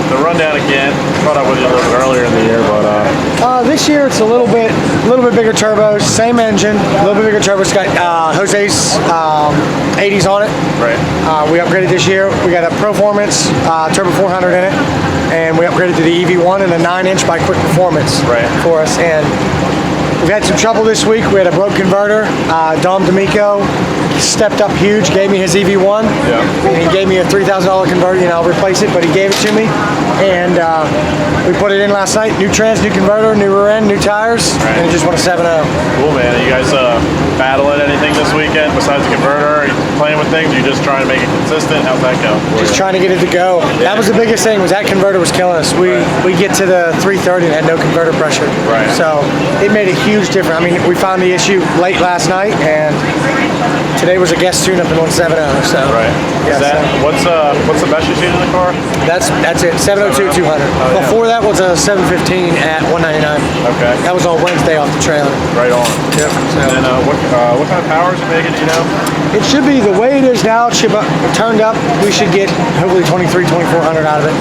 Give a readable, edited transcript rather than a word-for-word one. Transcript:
The rundown again. Caught up with you a little bit earlier in the year, but this year it's a little bit bigger turbos, same engine, a little bit bigger turbo. It's got Jose's 80s on it. right. We upgraded this year. We got a Performance Turbo 400 in it, and we upgraded to the EV1 and a 9-inch by Quick Performance for us. And we've had some trouble this week. We had a broke converter. Dom D'Amico stepped up huge, gave me his EV1, and he gave me a $3,000 converter. I'll replace it, but he gave it to me, and we put it in last night. New trans, new converter, new rear end, new tires, and it just went a 7.0. Cool, man. Are you guys battling anything this weekend besides the converter? Are you playing with things? Are you just trying to make it consistent? How's that go? Just trying to get it to go. That was the biggest thing, was that converter was killing us. We get to the 330 and had no converter pressure. So it made a huge difference. I mean, we found the issue late last night, and today was a guest tune-up in 170. So what's the best you've seen in the car? That's it. 702 200. Before that was a 715 at 199. Okay. That was on Wednesday off the trailer. Right on. Yep. So. And what kind of power is it making? Do you know? It should be the way it is now. It should turned up. We should get hopefully 23, 2400 out of it.